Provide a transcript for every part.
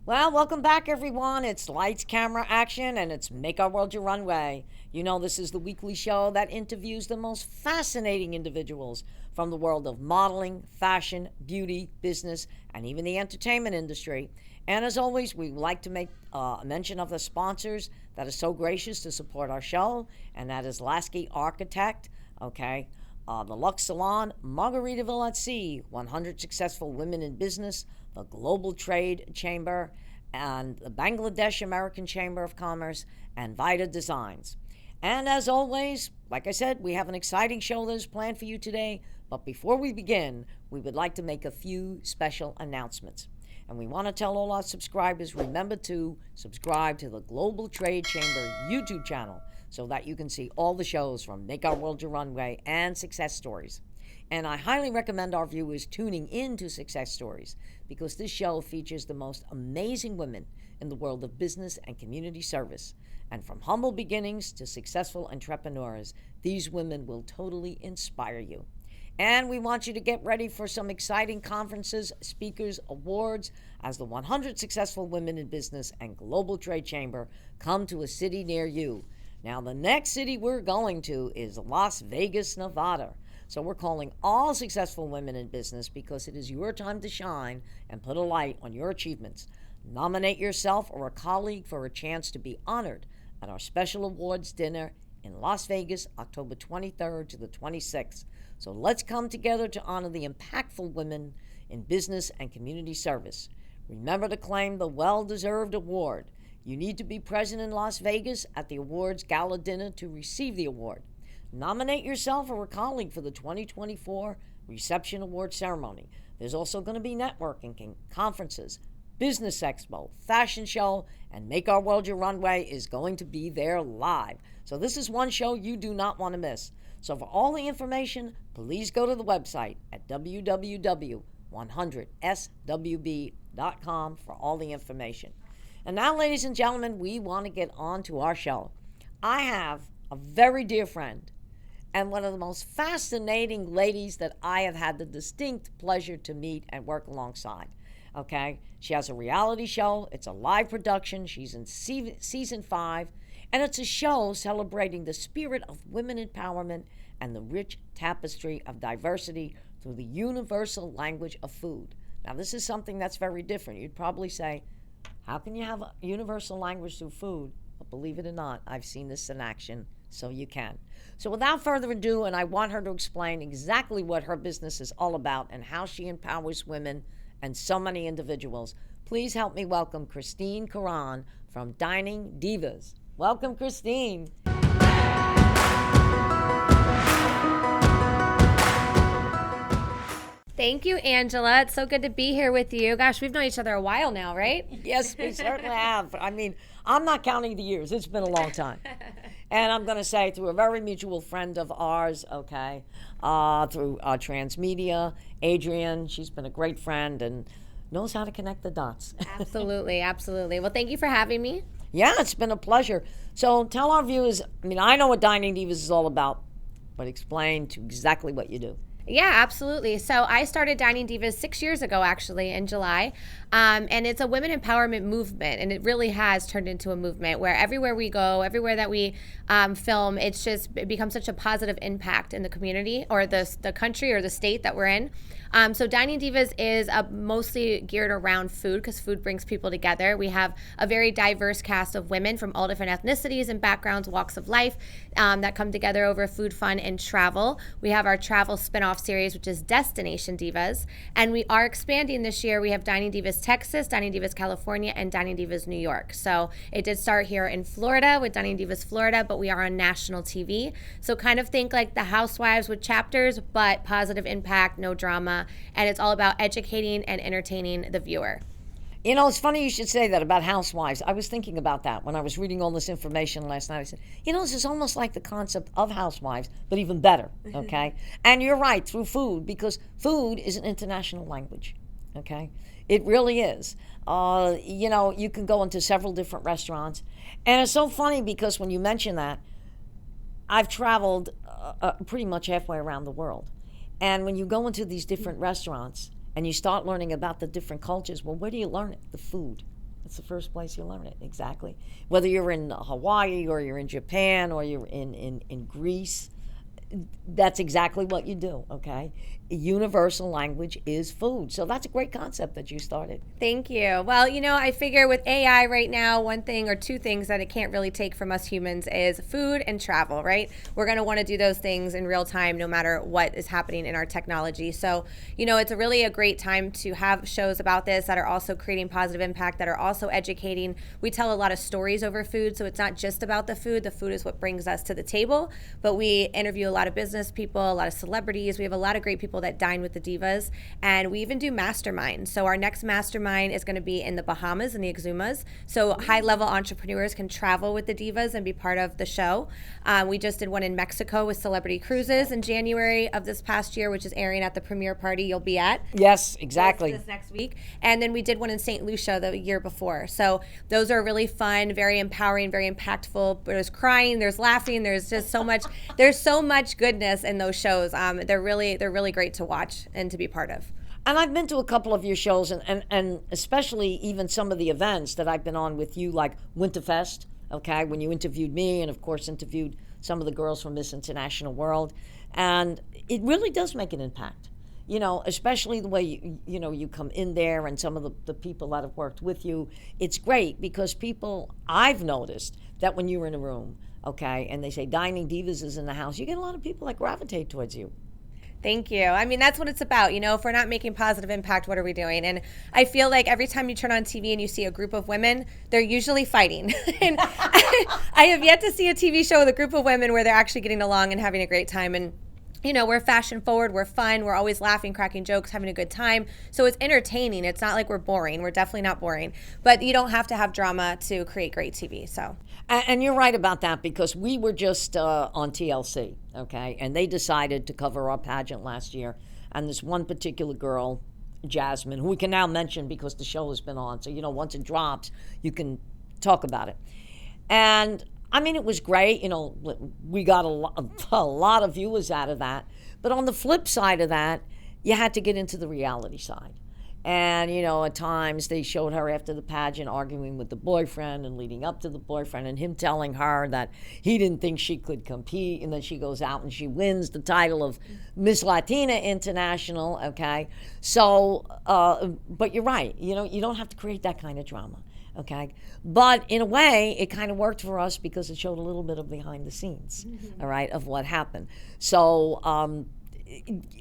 Well, welcome back, everyone. It's lights, camera, action, and it's Make Our World Your Runway. You know, this is the weekly show that interviews the most fascinating individuals from the world of modeling, fashion, beauty, business, and even the entertainment industry. And as always, we like to make a mention of the sponsors that are so gracious to support our show, and that is Lasky Architect, okay? The Lux Salon, Margaritaville at Sea, 100 Successful Women in Business, the Global Trade Chamber, and the Bangladesh American Chamber of Commerce, and Vita Designs. And as always, like I said, we have an exciting show that is planned for you today. But before we begin, we would like to make a few special announcements. And we want to tell all our subscribers, remember to subscribe to the Global Trade Chamber YouTube channel so that you can see all the shows from Make Our World Your Runway and Success Stories. And I highly recommend our viewers tuning in to Success Stories because this show features the most amazing women in the world of business and community service. And from humble beginnings to successful entrepreneurs, these women will totally inspire you. And we want you to get ready for some exciting conferences, speakers, awards as the 100 Successful Women in Business and Global Trade Chamber come to a city near you. Now, the next city we're going to is Las Vegas, Nevada. So we're calling all successful women in business because it is your time to shine and put a light on your achievements. Nominate yourself or a colleague for a chance to be honored at our special awards dinner in Las Vegas, October 23rd to the 26th. So let's come together to honor the impactful women in business and community service. Remember to claim the well-deserved award. You need to be present in Las Vegas at the awards gala dinner to receive the award. Nominate yourself or a colleague for the 2024 Reception Award Ceremony. There's also going to be networking, conferences, business expo, fashion show, and Make Our World Your Runway is going to be there live. So this is one show you do not want to miss. So for all the information, please go to the website at www.100swb.com for all the information. And now, ladies and gentlemen, we want to get on to our show. I have a very dear friend and one of the most fascinating ladies that I have had the distinct pleasure to meet and work alongside. Okay? She has a reality show. It's a live production. She's in season 5. And it's a show celebrating the spirit of women empowerment and the rich tapestry of diversity through the universal language of food. Now, this is something that's very different. You'd probably say, how can you have a universal language through food? But believe it or not, I've seen this in action, so you can. So without further ado, and I want her to explain exactly what her business is all about and how she empowers women and so many individuals, please help me welcome Christine Curran from Dining Divas. Welcome, Christine. Thank you, Angela. It's so good to be here with you. Gosh, we've known each other a while now, right? Yes, we certainly have. I mean, I'm not counting the years. It's been a long time. And I'm going to say through a very mutual friend of ours, okay, through Transmedia, Adrienne. She's been a great friend and knows how to connect the dots. Absolutely, absolutely. Well, thank you for having me. Yeah, it's been a pleasure. So tell our viewers, I mean, I know what Dining Divas is all about, but explain to exactly what you do. Yeah, absolutely. So I started Dining Divas 6 years ago, actually, in July. And it's a women empowerment movement. And it really has turned into a movement where everywhere we go, everywhere that we film, it becomes such a positive impact in the community or the country or the state that we're in. So Dining Divas is mostly geared around food because food brings people together. We have a very diverse cast of women from all different ethnicities and backgrounds, walks of life that come together over food, fun, and travel. We have our travel spinoff series, which is Destination Divas. And we are expanding this year. We have Dining Divas Texas, Dining Divas California, and Dining Divas New York. So it did start here in Florida with Dining Divas Florida, but we are on national TV. So kind of think like the Housewives with chapters, but positive impact, no drama. And it's all about educating and entertaining the viewer. You know, it's funny you should say that about Housewives. I was thinking about that when I was reading all this information last night. I said, you know, this is almost like the concept of Housewives, but even better, okay? And you're right, through food, because food is an international language, okay? It really is. You know, you can go into several different restaurants. And it's so funny because when you mention that, I've traveled pretty much halfway around the world. And when you go into these different restaurants and you start learning about the different cultures, well, where do you learn it? The food. It's the first place you learn it, exactly. Whether you're in Hawaii or you're in Japan or you're in Greece, that's exactly what you do, okay? Universal language is food. So that's a great concept that you started. Thank you. Well, I figure with AI right now, one thing or two things that it can't really take from us humans is food and travel, right? We're going to want to do those things in real time no matter what is happening in our technology. So, it's really a great time to have shows about this that are also creating positive impact, that are also educating. We tell a lot of stories over food, so it's not just about the food. The food is what brings us to the table, but we interview a lot of business people, a lot of celebrities. We have a lot of great people that dine with the Divas, and we even do masterminds. So our next mastermind is going to be in the Bahamas and the Exumas. So high-level entrepreneurs can travel with the Divas and be part of the show. We just did one in Mexico with Celebrity Cruises in January of this past year, which is airing at the premiere party you'll be at. Yes, exactly. This next week. And then we did one in St. Lucia the year before. So those are really fun, very empowering, very impactful. There's crying, there's laughing, there's just so much. There's so much goodness in those shows. They're really great to watch and to be part of. And I've been to a couple of your shows, and especially even some of the events that I've been on with you, like Winterfest, okay, when you interviewed me and, of course, interviewed some of the girls from Miss International World. And it really does make an impact, especially the way, you come in there and some of the people that have worked with you. It's great because I've noticed that when you're in a room, okay, and they say Dining Divas is in the house, you get a lot of people that gravitate towards you. Thank you. I mean, that's what it's about. If we're not making positive impact, what are we doing? And I feel like every time you turn on TV and you see a group of women, they're usually fighting. And I have yet to see a TV show with a group of women where they're actually getting along and having a great time. And we're fashion forward, we're fun, we're always laughing, cracking jokes, having a good time. So it's entertaining. It's not like we're boring. We're definitely not boring. But you don't have to have drama to create great TV. So. And you're right about that, because we were just on TLC, okay? And they decided to cover our pageant last year. And this one particular girl, Jasmine, who we can now mention because the show has been on. So, once it drops, you can talk about it. And I mean, it was great. We got a lot of viewers out of that. But on the flip side of that, you had to get into the reality side. And, at times they showed her after the pageant arguing with the boyfriend and leading up to the boyfriend, and him telling her that he didn't think she could compete. And then she goes out and she wins the title of Miss Latina International, okay? So, but you're right. You don't have to create that kind of drama. Okay, but in a way, it kind of worked for us because it showed a little bit of behind the scenes, all right, of what happened. So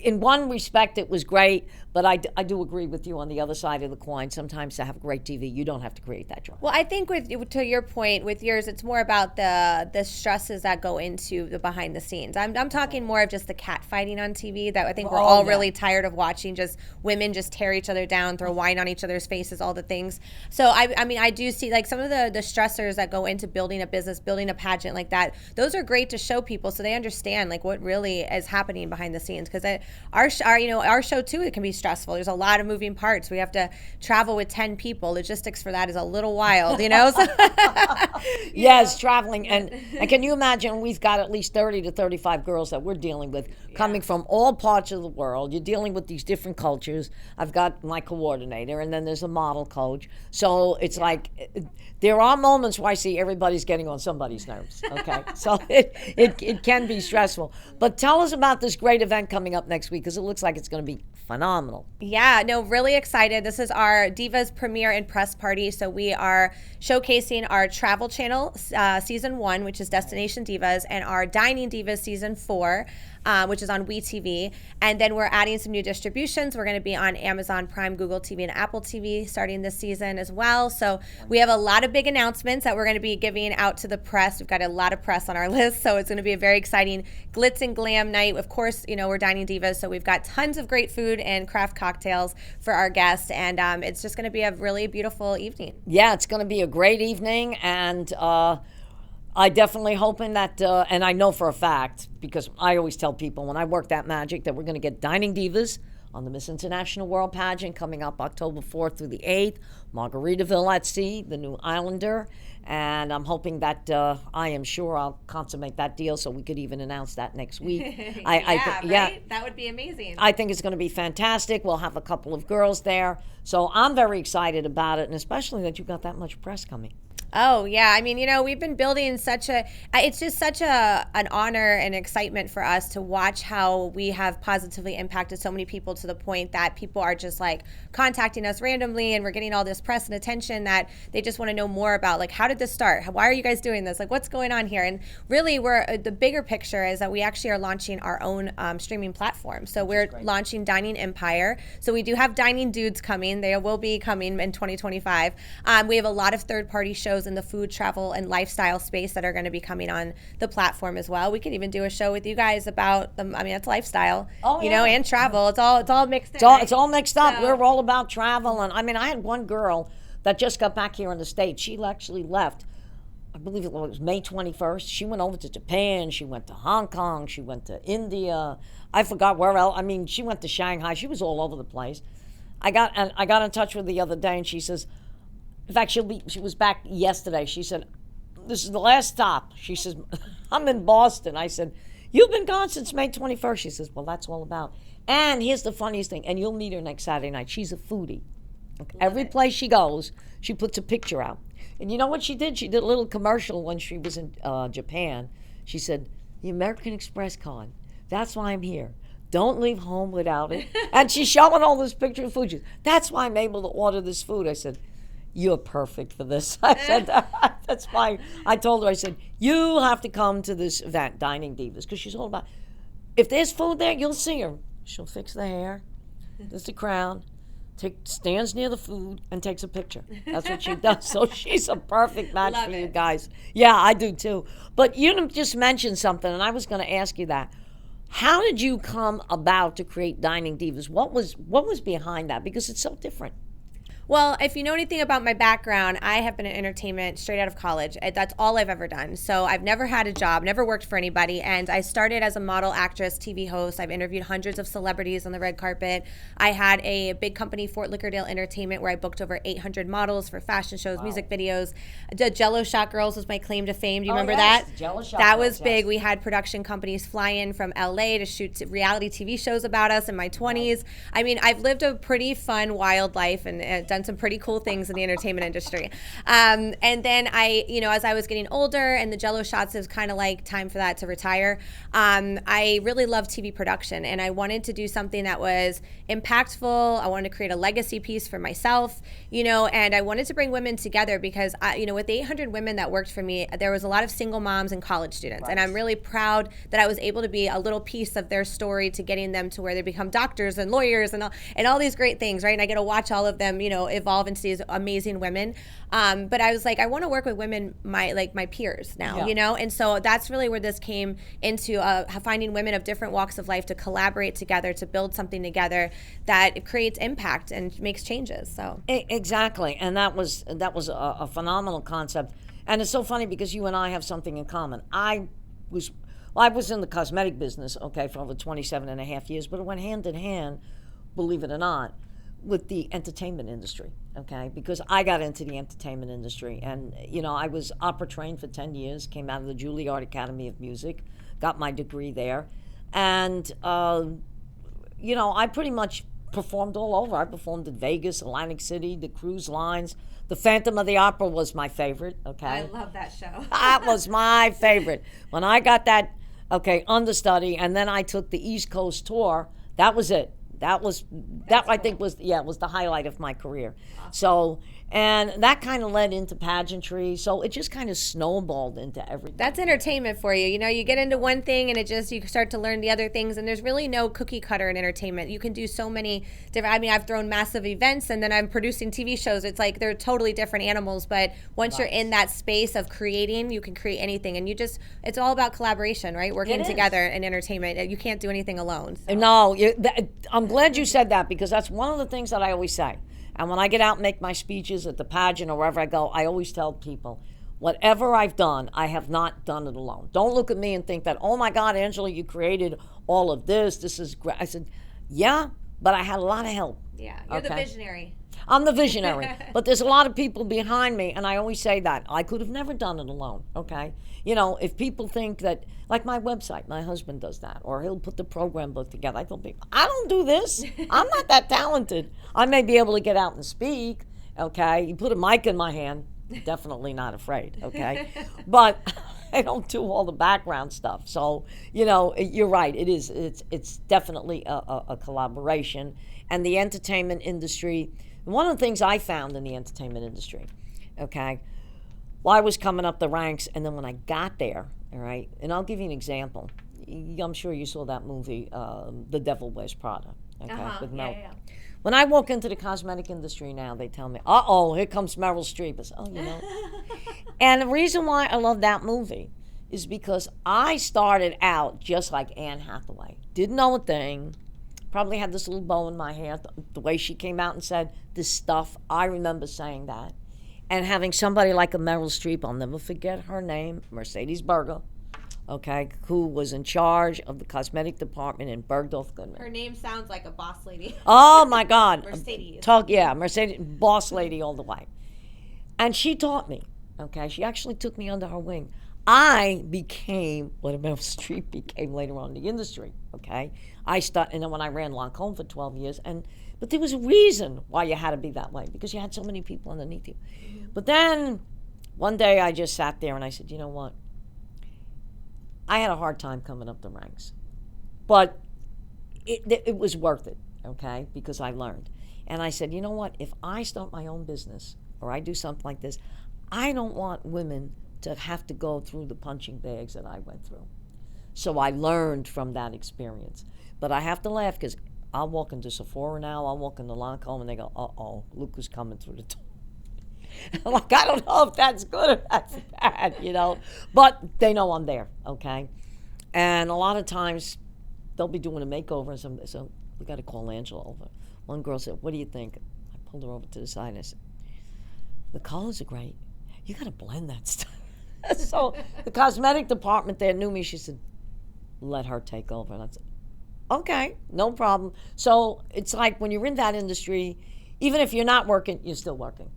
in one respect, it was great, but I do agree with you on the other side of the coin. Sometimes to have great TV, you don't have to create that drama. Well, I think to your point, with yours, it's more about the stresses that go into the behind the scenes. I'm talking more of just the cat fighting on TV that I think we're all really tired of watching. Just women just tear each other down, throw wine on each other's faces, all the things. So I mean, I do see like some of the stressors that go into building a business, building a pageant like that. Those are great to show people so they understand like what really is happening behind the sines. Because our show too, it can be stressful. There's a lot of moving parts. We have to travel with 10 people. Logistics for that is a little wild, So, yes, traveling. And can you imagine, we've got at least 30 to 35 girls that we're dealing with coming from all parts of the world. You're dealing with these different cultures. I've got my coordinator, and then there's a model coach. So it's like there are moments where I see everybody's getting on somebody's nerves, okay? So it can be stressful. But tell us about this great event coming up next week, because it looks like it's going to be phenomenal. Yeah, no, really excited. This is our Divas premiere and press party. So we are showcasing our travel channel season 1, which is Destination Divas, and our Dining Divas season 4, which is on WeTV. And then we're adding some new distributions. We're going to be on Amazon Prime, Google TV, and Apple TV starting this season as well. So we have a lot of big announcements that we're going to be giving out to the press. We've got a lot of press on our list, so it's going to be a very exciting glitz and glam night. Of course, we're Dining Divas, so we've got tons of great food and craft cocktails for our guests, and it's just going to be a really beautiful evening. Yeah, it's going to be a great evening, and I definitely hoping that, and I know for a fact, because I always tell people when I work that magic, that we're going to get Dining Divas on the Miss International World Pageant coming up October 4th through the 8th, Margaritaville at Sea, the New Islander. And I'm hoping that I am sure I'll consummate that deal so we could even announce that next week. Right? That would be amazing. I think it's going to be fantastic. We'll have a couple of girls there. So I'm very excited about it, and especially that you've got that much press coming. Oh, yeah. I mean, we've been building it's just such an honor and excitement for us to watch how we have positively impacted so many people to the point that people are just like contacting us randomly, and we're getting all this press and attention that they just want to know more about, like, how did this start? Why are you guys doing this? Like, what's going on here? And really, the bigger picture is that we actually are launching our own streaming platform. So we're launching Dining Empire. So we do have Dining Dudes coming. They will be coming in 2025. We have a lot of third-party shows in the food, travel, and lifestyle space that are going to be coming on the platform as well. We could even do a show with you guys about it's lifestyle, and travel. It's all mixed in. It's all mixed up. So, we're all about travel. And I had one girl that just got back here in the States. She actually left, I believe it was May 21st. She went over to Japan. She went to Hong Kong. She went to India. I forgot where else. She went to Shanghai. She was all over the place. I got in touch with her the other day, and she says, in fact, she was back yesterday. She said, this is the last stop. She says, I'm in Boston. I said, you've been gone since May 21st. She says, well, that's all about. And here's the funniest thing, and you'll meet her next Saturday night. She's a foodie. Every place she goes, she puts a picture out. And you know what she did? She did a little commercial when she was in Japan. She said, the American Express card. That's why I'm here. Don't leave home without it. And she's showing all this picture of food. She says, that's why I'm able to order this food. I said, you're perfect for this. I said, that's fine. I told her, I said, you have to come to this event, Dining Divas, because she's all about, if there's food there, you'll see her. She'll fix the hair, does the crown, stands near the food, and takes a picture. That's what she does. So she's a perfect match for you guys. Yeah, I do too. But you just mentioned something, and I was going to ask you that. How did you come about to create Dining Divas? What was behind that? Because it's so different. Well, if you know anything about my background, I have been in entertainment straight out of college. That's all I've ever done. So I've never had a job, never worked for anybody. And I started as a model, actress, TV host. I've interviewed hundreds of celebrities on the red carpet. I had a big company, Fort Lickerdale Entertainment, where I booked over 800 models for fashion shows, music videos. The Jello Shot Girls was my claim to fame. Do you remember that? Jello Shot that Girls, was big. We had production companies fly in from LA to shoot reality TV shows about us in my 20s. I've lived a pretty fun, wild life and done some pretty cool things in the entertainment industry. And then as I was getting older and the Jello shots, it was kind of like time for that to retire. I really loved TV production, and I wanted to do something that was impactful. I wanted to create a legacy piece for myself, and I wanted to bring women together because, with the 800 women that worked for me, there was a lot of single moms and college students. Right. And I'm really proud that I was able to be a little piece of their story to getting them to where they become doctors and lawyers and all these great things, right? And I get to watch all of them, evolve into these amazing women. But I was like, I want to work with women, my peers now, And so that's really where this came into finding women of different walks of life to collaborate together, to build something together that creates impact and makes changes. So exactly, and that was a phenomenal concept. And it's so funny because you and I have something in common. I was in the cosmetic business, for over 27 and a half years, but it went hand in hand, believe it or not, with the entertainment industry, because I got into the entertainment industry, and I was opera trained for 10 years, came out of the Juilliard Academy of Music, got my degree there, and I pretty much performed all over. I performed in Vegas, Atlantic City, the cruise lines. The Phantom of the Opera was my favorite. I love that show. That was my favorite. When I got that understudy, and then I took the East Coast tour, that was it. That's cool. I think was the highlight of my career. Awesome. So, and that kind of led into pageantry. So it just kind of snowballed into everything. That's entertainment for you. You get into one thing and you start to learn the other things, and there's really no cookie cutter in entertainment. You can do so many different, I've thrown massive events, and then I'm producing TV shows. It's like they're totally different animals, but once you're in that space of creating, you can create anything. And it's all about collaboration, right? Working together in entertainment. You can't do anything alone. So. No, I'm glad you said that, because that's one of the things that I always say. And when I get out and make my speeches at the pageant or wherever I go, I always tell people, whatever I've done, I have not done it alone. Don't look at me and think that, oh my God, Angela, you created all of this. This is great. I said, yeah, but I had a lot of help. Yeah, you're the visionary. I'm the visionary, but there's a lot of people behind me, and I always say that. I could have never done it alone, okay? You know, if people think that, like my website, my husband does that, or he'll put the program book together. I tell people, I don't do this. I'm not that talented. I may be able to get out and speak, okay? You put a mic in my hand, definitely not afraid, okay? But I don't do all the background stuff. So, you know, you're right. It's definitely a collaboration. And the entertainment industry, one of the things I found in the entertainment industry, okay, well, I was coming up the ranks, and then when I got there, all right, and I'll give you an example. I'm sure you saw that movie, The Devil Wears Prada, okay, with Mel. Yeah. When I walk into the cosmetic industry now, they tell me, uh-oh, here comes Meryl Streep. I say, oh, you know. And the reason why I love that movie is because I started out just like Anne Hathaway. Didn't know a thing. Probably had this little bow in my hair. The way she came out and said this stuff, I remember saying that. And having somebody like a Meryl Streep, I'll never forget her name, Mercedes Berger, okay, who was in charge of the cosmetic department in Bergdorf Goodman. Her name sounds like a boss lady. Oh, my God. Mercedes. Mercedes, boss lady all the way. And she taught me, okay? She actually took me under her wing. I became what Meryl Streep became later on in the industry, okay? And then when I ran Lancome for 12 years, but there was a reason why you had to be that way, because you had so many people underneath you. But then one day I just sat there and I said, you know what? I had a hard time coming up the ranks, but it was worth it, okay, because I learned. And I said, you know what? If I start my own business or I do something like this, I don't want women to have to go through the punching bags that I went through. So I learned from that experience. But I have to laugh because I'll walk into Sephora now, I'll walk into Lancome, and they go, uh-oh, Luke is coming through the door. I'm like, I don't know if that's good or that's bad, you know. But they know I'm there, okay? And a lot of times they'll be doing a makeover, and so we got to call Angela over. One girl said, what do you think? I pulled her over to the side and I said, the colors are great. You got to blend that stuff. So the cosmetic department there knew me. She said, let her take over. And I said, okay, no problem. So it's like when you're in that industry, even if you're not working, you're still working.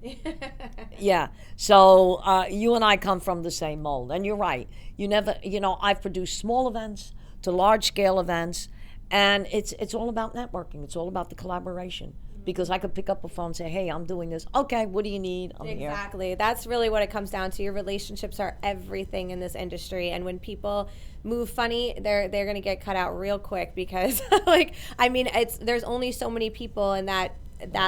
Yeah. So you and I come from the same mold. And you're right. I've produced small events to large scale events. And it's all about networking. It's all about the collaboration. Because I could pick up a phone and say, hey, I'm doing this. Okay, what do you need? I'm here. Exactly. That's really what it comes down to. Your relationships are everything in this industry. And when people move funny, they're going to get cut out real quick because, there's only so many people in that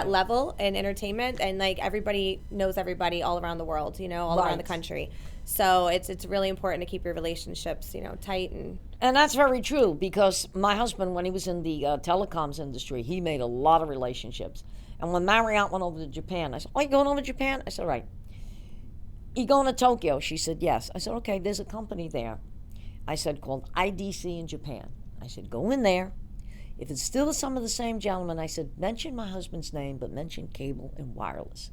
level in entertainment. And, everybody knows everybody all around the world, all around the country. So it's really important to keep your relationships, tight. And that's very true because my husband, when he was in the telecoms industry, he made a lot of relationships. And when Marriott went over to Japan, I said, oh, you going over to Japan? I said, right. You going to Tokyo? She said, yes. I said, okay, there's a company there. I said, called IDC in Japan. I said, go in there. If it's still some of the same gentlemen, I said, mention my husband's name, but mention cable and wireless.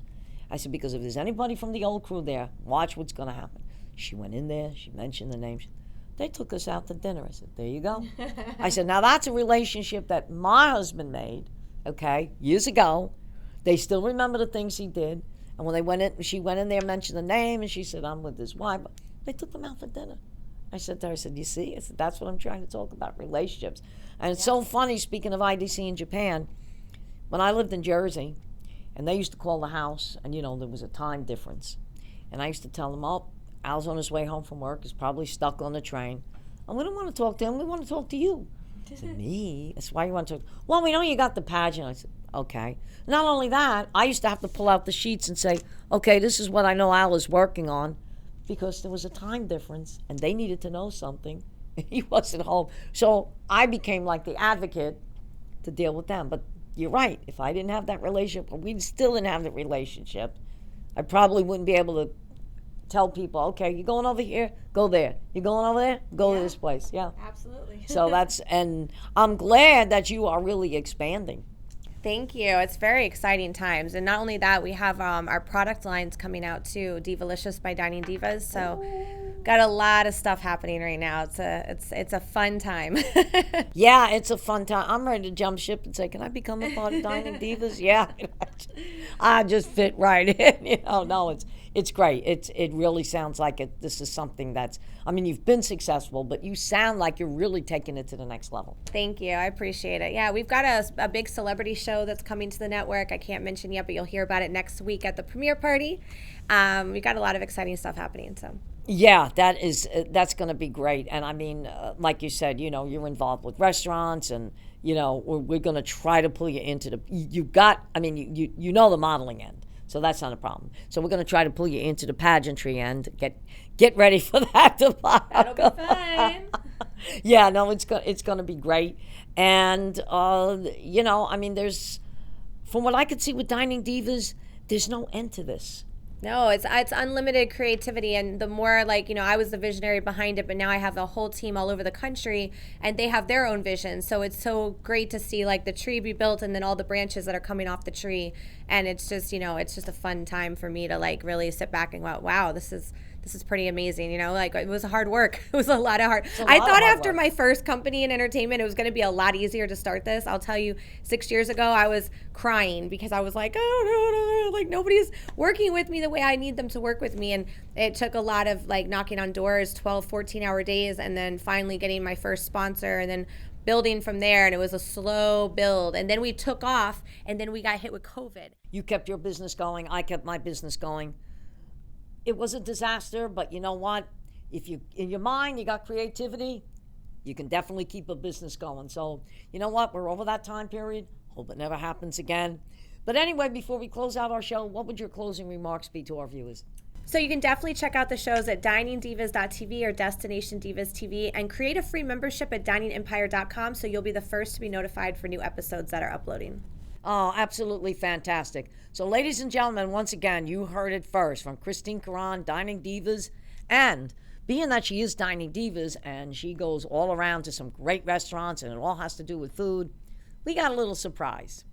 I said, because if there's anybody from the old crew there, watch what's going to happen. She went in there. She mentioned the name. They took us out to dinner. I said, there you go. I said, now that's a relationship that my husband made, okay, years ago. They still remember the things he did. And when they went in, she went in there, mentioned the name, and she said, I'm with his wife. They took them out for dinner. I said to her, you see? I said, that's what I'm trying to talk about, relationships. And it's so funny, speaking of IDC in Japan, when I lived in Jersey, and they used to call the house, and, there was a time difference. And I used to tell them, oh, Al's on his way home from work. He's probably stuck on the train. And we don't want to talk to him. We want to talk to you. To me? That's why you want to talk. Well, we know you got the pageant. I said, okay. Not only that, I used to have to pull out the sheets and say, okay, this is what I know Al is working on, because there was a time difference, and they needed to know something. He wasn't home. So I became like the advocate to deal with them. But you're right. If I didn't have that relationship, or we still didn't have the relationship, I probably wouldn't be able to tell people, okay, you're going over here, go there. You're going over there, go to this place. Yeah. Absolutely. So and I'm glad that you are really expanding. Thank you. It's very exciting times. And not only that, we have our product lines coming out too, Divalicious by Dining Divas. So got a lot of stuff happening right now. It's a fun time. Yeah, it's a fun time. I'm ready to jump ship and say, can I become a part of Dining Divas? Yeah. I just fit right in. No, it's great. It really sounds like this is something that's, I mean, you've been successful, but you sound like you're really taking it to the next level. Thank you. I appreciate it. Yeah, we've got a big celebrity show that's coming to the network. I can't mention yet, but you'll hear about it next week at the premiere party. We've got a lot of exciting stuff happening. So. Yeah, that's going to be great. And I mean, like you said, you're involved with restaurants, and we're going to try to pull you into the. You know the modeling end, so that's not a problem. So we're going to try to pull you into the pageantry end. Get ready for that. That'll be fun. Yeah, no, it's going to be great. And there's, from what I could see with Dining Divas, there's no end to this. No, it's unlimited creativity, and the more I was the visionary behind it, but now I have a whole team all over the country, and they have their own vision. So it's so great to see the tree be built, and then all the branches that are coming off the tree, and it's just it's just a fun time for me to really sit back and go, wow, this is pretty amazing. It was hard work. It was a lot of hard. I thought after my first company in entertainment, it was going to be a lot easier to start this. I'll tell you, 6 years ago, I was crying because I was like, oh, no, nobody's working with me the way I need them to work with me. And it took a lot of knocking on doors, 12, 14-hour days, and then finally getting my first sponsor, and then building from there. And it was a slow build. And then we took off, and then we got hit with COVID. You kept your business going. I kept my business going. It was a disaster, but you know what? If you, in your mind, you got creativity, you can definitely keep a business going. So, you know what? We're over that time period. Hope it never happens again. But anyway, before we close out our show, what would your closing remarks be to our viewers? So you can definitely check out the shows at diningdivas.tv or Destination Divas TV, and create a free membership at diningempire.com so you'll be the first to be notified for new episodes that are uploading. Oh, absolutely fantastic. So, ladies and gentlemen, once again, you heard it first from Christine Curran, Dining Divas. And being that she is Dining Divas and she goes all around to some great restaurants and it all has to do with food, we got a little surprise.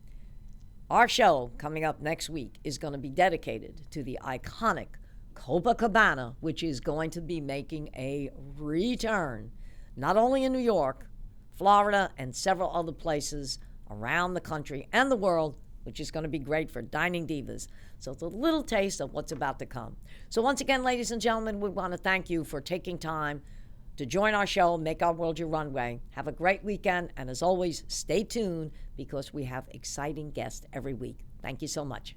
Our show coming up next week is going to be dedicated to the iconic Copacabana, which is going to be making a return, not only in New York, Florida, and several other places around the country and the world, which is going to be great for Dining Divas. So it's a little taste of what's about to come. So once again, ladies and gentlemen, we want to thank you for taking time to join our show, Make Our World Your Runway. Have a great weekend, and as always, stay tuned because we have exciting guests every week. Thank you so much.